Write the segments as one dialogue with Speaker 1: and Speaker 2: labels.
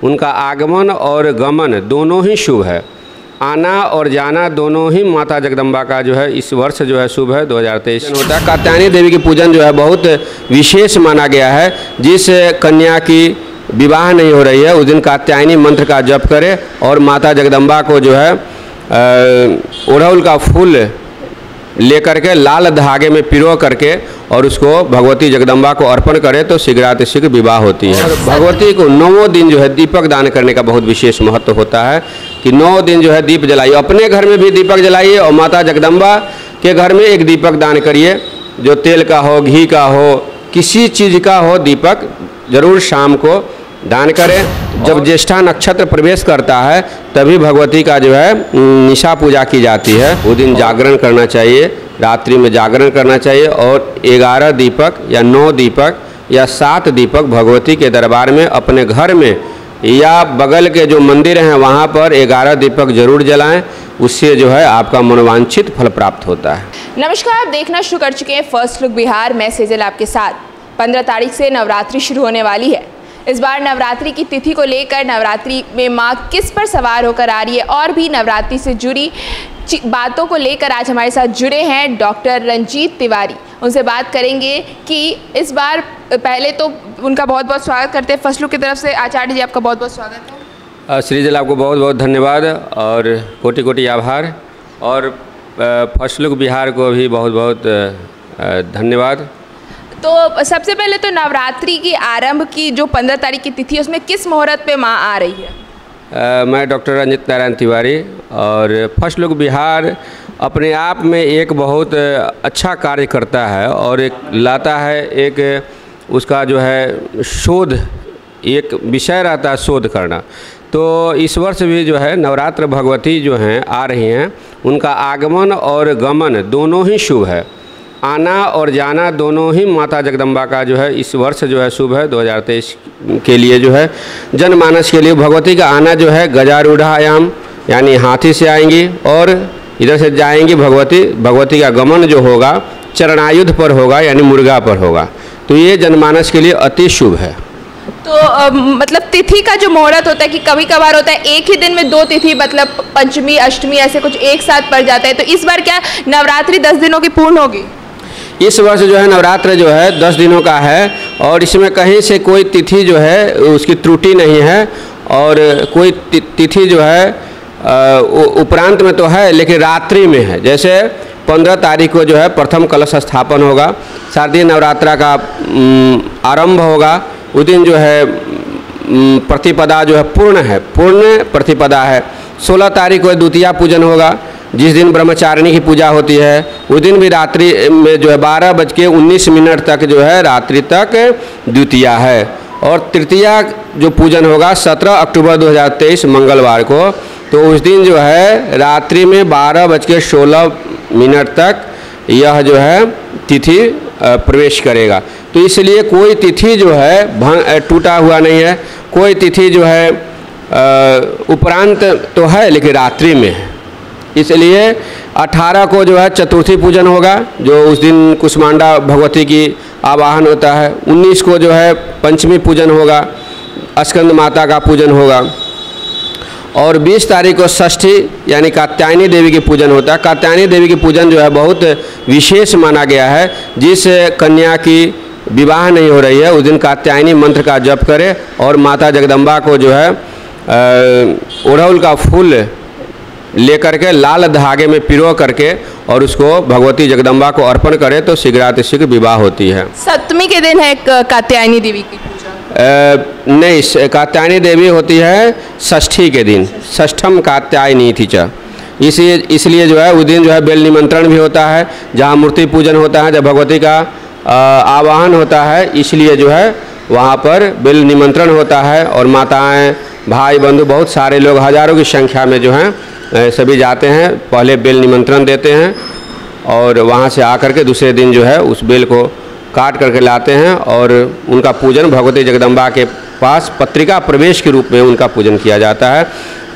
Speaker 1: उनका आगमन और गमन दोनों ही शुभ है। आना और जाना दोनों ही माता जगदम्बा का जो है इस वर्ष जो है शुभ है 2023 होता है। कात्यायनी देवी की पूजन जो है बहुत विशेष माना गया है। जिस कन्या की विवाह नहीं हो रही है उस दिन कात्यायनी मंत्र का जप करें और माता जगदम्बा को जो है अड़हुल का फूल लेकर के लाल धागे में पिरो करके और उसको भगवती जगदम्बा को अर्पण करें तो शीघ्रातिशीघ्र विवाह होती है। भगवती को 9 दिन जो है दीपक दान करने का बहुत विशेष महत्व होता है कि 9 दिन जो है दीप जलाइए। अपने घर में भी दीपक जलाइए और माता जगदम्बा के घर में एक दीपक दान करिए, जो तेल का हो, घी का हो, किसी चीज़ का हो, दीपक जरूर शाम को दान करें। जब ज्येष्ठा नक्षत्र प्रवेश करता है तभी भगवती का जो है निशा पूजा की जाती है। वो दिन जागरण करना चाहिए, रात्रि में जागरण करना चाहिए और 11 दीपक या 9 दीपक या 7 दीपक भगवती के दरबार में अपने घर में या बगल के जो मंदिर हैं वहाँ पर 11 दीपक जरूर जलाएं। उससे जो है आपका मनोवांछित फल प्राप्त होता है।
Speaker 2: नमस्कार, आप देखना शुरू कर चुके हैं फर्स्ट लुक बिहार। मैं सेजल आपके साथ। 15 तारीख से नवरात्रि शुरू होने वाली है। इस बार नवरात्रि की तिथि को लेकर नवरात्रि में माँ किस पर सवार होकर आ रही है और भी नवरात्रि से जुड़ी बातों को लेकर आज हमारे साथ जुड़े हैं डॉक्टर रंजीत तिवारी। उनसे बात करेंगे कि इस बार पहले तो उनका बहुत बहुत स्वागत करते हैं फर्स्ट लुक की तरफ से। आचार्य जी, आपका बहुत बहुत स्वागत है।
Speaker 1: श्रीजल, आपको बहुत बहुत धन्यवाद और कोटि कोटि आभार और फर्स्ट लुक बिहार को भी बहुत बहुत धन्यवाद।
Speaker 2: तो सबसे पहले तो नवरात्रि की आरंभ की जो 15 तारीख की तिथि है उसमें किस मुहूर्त पे माँ आ रही है?
Speaker 1: मैं डॉक्टर रंजीत नारायण तिवारी और फर्स्ट लुक बिहार अपने आप में एक बहुत अच्छा कार्य करता है और एक लाता है, एक उसका जो है शोध, एक विषय रहता है शोध करना। तो इस वर्ष भी जो है नवरात्र भगवती जो हैं आ रही हैं, उनका आगमन और गमन दोनों ही शुभ है। आना और जाना दोनों ही माता जगदम्बा का जो है इस वर्ष जो है शुभ है 2023 के लिए जो है जनमानस के लिए। भगवती का आना जो है गजारूढ़ायाम यानी हाथी से आएंगी और इधर से जाएंगी भगवती का गमन जो होगा चरणायुध पर होगा यानी मुर्गा पर होगा। तो ये जनमानस के लिए अति शुभ है।
Speaker 2: तो मतलब तिथि का जो मुहूर्त होता है कि कभी कभार होता है एक ही दिन में 2 तिथि, मतलब पंचमी अष्टमी ऐसे कुछ एक साथ पड़ जाता है। तो इस बार क्या नवरात्रि 10 दिनों की पूर्ण होगी?
Speaker 1: इस वर्ष जो है नवरात्र जो है 10 दिनों का है और इसमें कहीं से कोई तिथि जो है उसकी त्रुटि नहीं है और कोई तिथि जो है उपरांत में तो है लेकिन रात्रि में है। जैसे 15 तारीख को जो है प्रथम कलश स्थापन होगा, शारदीय नवरात्रा का आरंभ होगा। उस दिन जो है प्रतिपदा जो है पूर्ण प्रतिपदा है। 16 तारीख को द्वितीया पूजन होगा, जिस दिन ब्रह्मचारिणी की पूजा होती है। उस दिन भी रात्रि में जो है 12:19 तक जो है रात्रि तक द्वितीया है। और तृतीया जो पूजन होगा 17 अक्टूबर 2023 मंगलवार को, तो उस दिन जो है रात्रि में 12:16 तक यह जो है तिथि प्रवेश करेगा। तो इसलिए कोई तिथि जो है टूटा हुआ नहीं है, कोई तिथि जो है उपरांत तो है लेकिन रात्रि में है। इसलिए 18 को जो है चतुर्थी पूजन होगा, जो उस दिन कुष्मांडा भगवती की आवाहन होता है। 19 को जो है पंचमी पूजन होगा, स्कंद माता का पूजन होगा। और 20 तारीख को षष्ठी यानी कात्यायनी देवी की पूजन होता है। कात्यायनी देवी की पूजन जो है बहुत विशेष माना गया है। जिस कन्या की विवाह नहीं हो रही है उस दिन कात्यायनी मंत्र का जप करें और माता जगदम्बा को जो है अड़हुल का फूल लेकर के लाल धागे में पिरो करके और उसको भगवती जगदम्बा को अर्पण करें तो शीघ्रातिशीघ्र विवाह होती है।
Speaker 2: सप्तमी के दिन है कात्यायनी देवी की पूजा?
Speaker 1: नहीं, कात्यायनी देवी होती है षष्ठी के दिन, षष्ठम कात्यायनी थी च। इसलिए जो है उस दिन जो है बेल निमंत्रण भी होता है, जहाँ मूर्ति पूजन होता है, जब भगवती का आवाहन होता है, इसलिए जो है वहाँ पर बेल निमंत्रण होता है और माताएं, भाई बंधु बहुत सारे लोग हजारों की संख्या में जो हैं सभी जाते हैं, पहले बेल निमंत्रण देते हैं और वहाँ से आकर के दूसरे दिन जो है उस बेल को काट करके लाते हैं और उनका पूजन भगवती जगदम्बा के पास पत्रिका प्रवेश के रूप में उनका पूजन किया जाता है।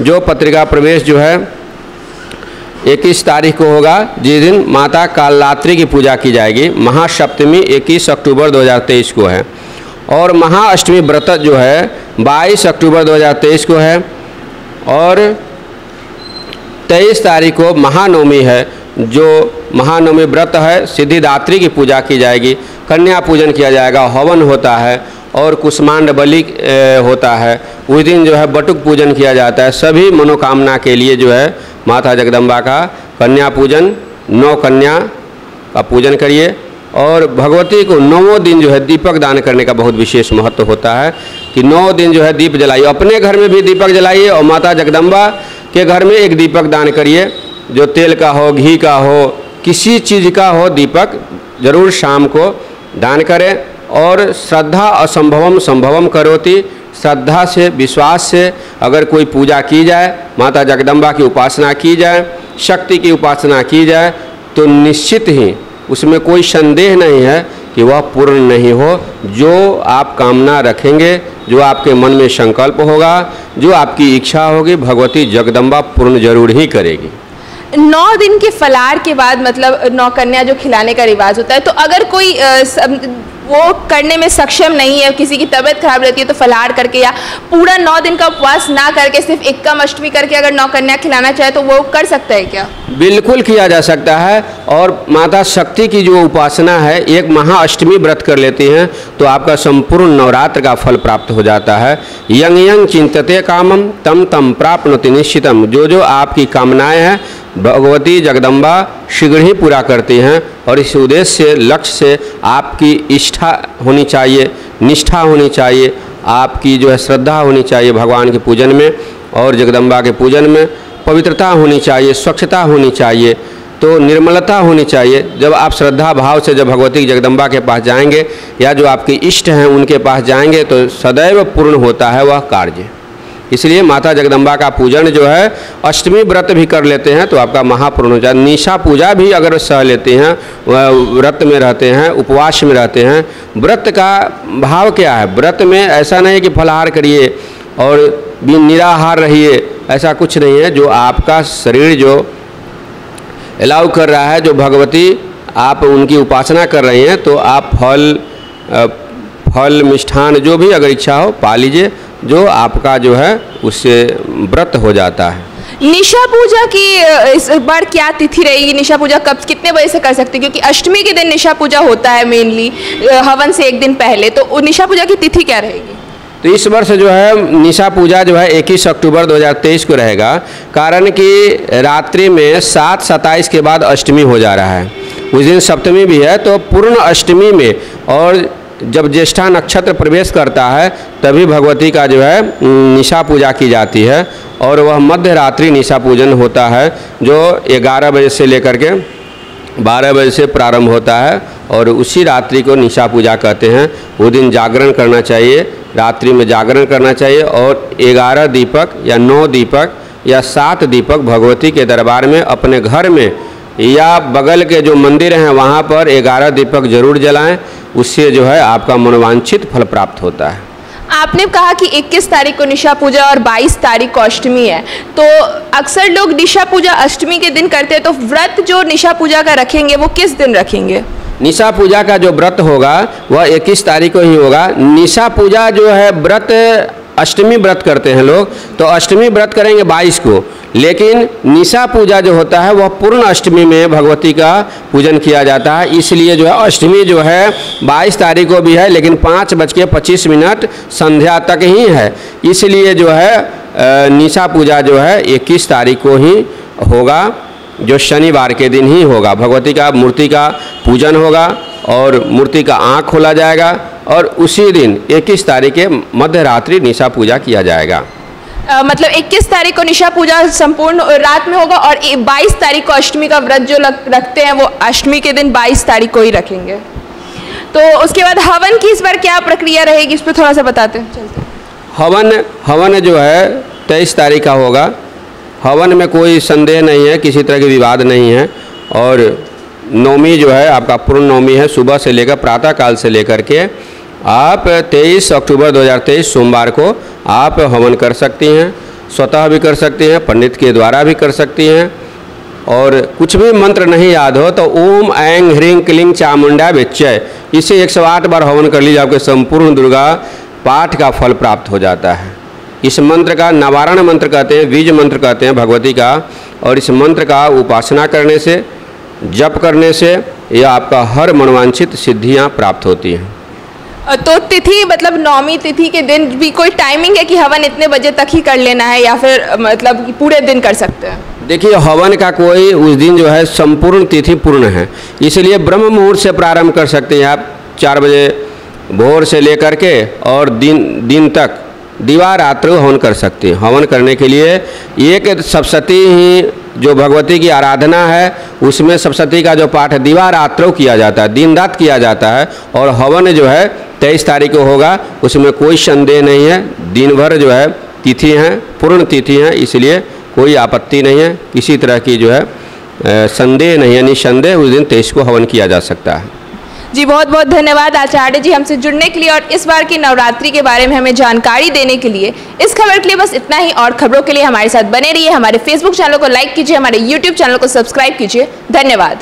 Speaker 1: जो पत्रिका प्रवेश जो है 21 तारीख को होगा, जिस दिन माता कालरात्रि की पूजा की जाएगी। महासप्तमी 21 अक्टूबर 2023 को है और महाअष्टमी व्रत जो है 22 अक्टूबर 2023 को है और 23 तारीख को महानवमी है। जो महानवमी व्रत है, सिद्धिदात्री की पूजा की जाएगी, कन्या पूजन किया जाएगा, हवन होता है और कुष्मांड बलि होता है। उस दिन जो है बटुक पूजन किया जाता है। सभी मनोकामना के लिए जो है माता जगदम्बा का कन्या पूजन, 9 कन्या का पूजन करिए। और भगवती को 9 दिन जो है दीपक दान करने का बहुत विशेष महत्व होता है कि 9 दिन जो है दीप जलाइए। अपने घर में भी दीपक जलाइए और माता जगदम्बा के घर में एक दीपक दान करिए, जो तेल का हो, घी का हो, किसी चीज़ का हो, दीपक जरूर शाम को दान करें। और श्रद्धा असंभवम संभवम करोति, श्रद्धा से, विश्वास से अगर कोई पूजा की जाए, माता जगदम्बा की उपासना की जाए, शक्ति की उपासना की जाए, तो निश्चित ही उसमें कोई संदेह नहीं है कि वह पूर्ण नहीं हो। जो आप कामना रखेंगे, जो आपके मन में संकल्प होगा, जो आपकी इच्छा होगी, भगवती जगदम्बा पूर्ण जरूर ही करेगी।
Speaker 2: 9 दिन के फलार के बाद मतलब 9 कन्या जो खिलाने का रिवाज होता है, तो अगर कोई वो करने में सक्षम नहीं है, किसी की तबीयत खराब रहती है, तो फलार करके या पूरा 9 दिन का उपवास ना करके सिर्फ एकम अष्टमी करके अगर 9 कन्या खिलाना चाहे तो वो कर सकता है क्या?
Speaker 1: बिल्कुल किया जा सकता है। और माता शक्ति की जो उपासना है, एक महाअष्टमी व्रत कर लेती हैं तो आपका संपूर्ण नवरात्र का फल प्राप्त हो जाता है। यंग यंग चिंतते कामम तम तम प्राप्नोति निश्चितम। जो जो आपकी कामनाएं हैं भगवती जगदम्बा शीघ्र ही पूरा करती हैं। और इस उद्देश्य से, लक्ष्य से आपकी इष्टा होनी चाहिए, निष्ठा होनी चाहिए, आपकी जो है श्रद्धा होनी चाहिए भगवान के पूजन में और जगदम्बा के पूजन में। पवित्रता होनी चाहिए, स्वच्छता होनी चाहिए, तो निर्मलता होनी चाहिए। जब आप श्रद्धा भाव से जब भगवती जगदम्बा के पास जाएंगे या जो आपके इष्ट हैं उनके पास जाएंगे तो सदैव पूर्ण होता है वह कार्य। इसलिए माता जगदम्बा का पूजन जो है, अष्टमी व्रत भी कर लेते हैं तो आपका महापूर्ण हो जाए। निशा पूजा भी अगर सह लेते हैं, व्रत में रहते हैं, उपवास में रहते हैं। व्रत का भाव क्या है? व्रत में ऐसा नहीं है कि फलाहार करिए और निराहार रहिए, ऐसा कुछ नहीं है। जो आपका शरीर जो अलाउ कर रहा है, जो भगवती आप उनकी उपासना कर रही हैं, तो आप फल मिष्ठान जो भी अगर इच्छा हो पा लीजिए, जो आपका जो है उससे व्रत हो जाता है।
Speaker 2: निशा पूजा की इस बार क्या तिथि रहेगी? निशा पूजा कब, कितने बजे से कर सकते हैं? क्योंकि अष्टमी के दिन निशा पूजा होता है मेनली, हवन से एक दिन पहले। तो निशा पूजा की तिथि क्या रहेगी?
Speaker 1: तो इस वर्ष जो है निशा पूजा जो है 21 अक्टूबर 2023 को रहेगा। कारण कि रात्रि में 7:27 के बाद अष्टमी हो जा रहा है, उस दिन सप्तमी भी है। तो पूर्ण अष्टमी में और जब ज्येष्ठा नक्षत्र प्रवेश करता है तभी भगवती का जो है निशा पूजा की जाती है। और वह मध्य रात्रि निशा पूजन होता है, जो 11 बजे से लेकर के 12 बजे से प्रारंभ होता है और उसी रात्रि को निशा पूजा कहते हैं। वो दिन जागरण करना चाहिए, रात्रि में जागरण करना चाहिए और 11 दीपक या 9 दीपक या 7 दीपक भगवती के दरबार में, अपने घर में या बगल के जो मंदिर हैं वहाँ पर 11 दीपक जरूर जलाएं। उससे जो है आपका मनोवांछित फल प्राप्त होता है।
Speaker 2: आपने कहा कि 21 तारीख को निशा पूजा और 22 तारीख को अष्टमी है, तो अक्सर लोग निशा पूजा अष्टमी के दिन करते हैं, तो व्रत जो निशा पूजा का रखेंगे वो किस दिन रखेंगे?
Speaker 1: निशा पूजा का जो व्रत होगा वह 21 तारीख को ही होगा। निशा पूजा जो है व्रत, अष्टमी व्रत करते हैं लोग, तो अष्टमी व्रत करेंगे 22 को, लेकिन निशा पूजा जो होता है वह पूर्ण अष्टमी में भगवती का पूजन किया जाता है। इसलिए जो है अष्टमी जो है 22 तारीख को भी है, लेकिन 5:25 संध्या तक ही है। इसलिए जो है निशा पूजा जो है 21 तारीख को ही होगा, जो शनिवार के दिन ही होगा। भगवती का मूर्ति का पूजन होगा और मूर्ति का आँख खोला जाएगा और उसी दिन 21 तारीख के मध्य रात्रि निशा पूजा किया जाएगा।
Speaker 2: मतलब 21 तारीख को निशा पूजा संपूर्ण रात में होगा और 22 तारीख को अष्टमी का व्रत जो रखते हैं वो अष्टमी के दिन 22 तारीख को ही रखेंगे। तो उसके बाद हवन की इस बार क्या प्रक्रिया रहेगी, इस पर थोड़ा सा बताते हैं, चलते।
Speaker 1: हवन जो है 23 तारीख का होगा। हवन में कोई संदेह नहीं है, किसी तरह के विवाद नहीं है। और नवमी जो है आपका पूर्ण नवमी है, सुबह से लेकर प्रातः काल से लेकर के आप 23 अक्टूबर 2023 सोमवार को आप हवन कर सकती हैं। स्वतः भी कर सकती हैं, पंडित के द्वारा भी कर सकती हैं। और कुछ भी मंत्र नहीं याद हो तो ओम ऐं ह्रीं क्लीं चामुंडा विच्चय, इसे 108 बार हवन कर लीजिए। आपके संपूर्ण दुर्गा पाठ का फल प्राप्त हो जाता है। इस मंत्र का नवारण मंत्र कहते हैं, बीज मंत्र कहते हैं भगवती का, और इस मंत्र का उपासना करने से, जप करने से यह आपका हर मनोवांछित सिद्धियां प्राप्त होती हैं।
Speaker 2: तो तिथि मतलब नौमी तिथि के दिन भी कोई टाइमिंग है कि हवन इतने बजे तक ही कर लेना है या फिर मतलब पूरे दिन कर सकते हैं?
Speaker 1: देखिए, हवन का कोई उस दिन जो है संपूर्ण तिथि पूर्ण है, इसलिए ब्रह्म मुहूर्त से प्रारंभ कर सकते हैं आप 4 बजे भोर से लेकर के, और दिन तक दिवा रात्र हवन कर सकते हैं। हवन करने के लिए एक सप्तशती ही जो भगवती की आराधना है उसमें सप्तशती का जो पाठ दिवा रात्रों किया जाता है, दिन रात किया जाता है, और हवन जो है 23 तारीख को होगा, उसमें कोई संदेह नहीं है। दिन भर जो है तिथि हैं, पूर्ण तिथि हैं, इसलिए कोई आपत्ति नहीं है, किसी तरह की जो है संदेह नहीं है, निसंदेह उस दिन 23 को हवन किया जा सकता है।
Speaker 2: जी बहुत बहुत धन्यवाद आचार्य जी हमसे जुड़ने के लिए और इस बार की नवरात्रि के बारे में हमें जानकारी देने के लिए। इस खबर के लिए बस इतना ही, और खबरों के लिए हमारे साथ बने रहिए। हमारे फेसबुक चैनल को लाइक कीजिए, हमारे यूट्यूब चैनल को सब्सक्राइब कीजिए। धन्यवाद।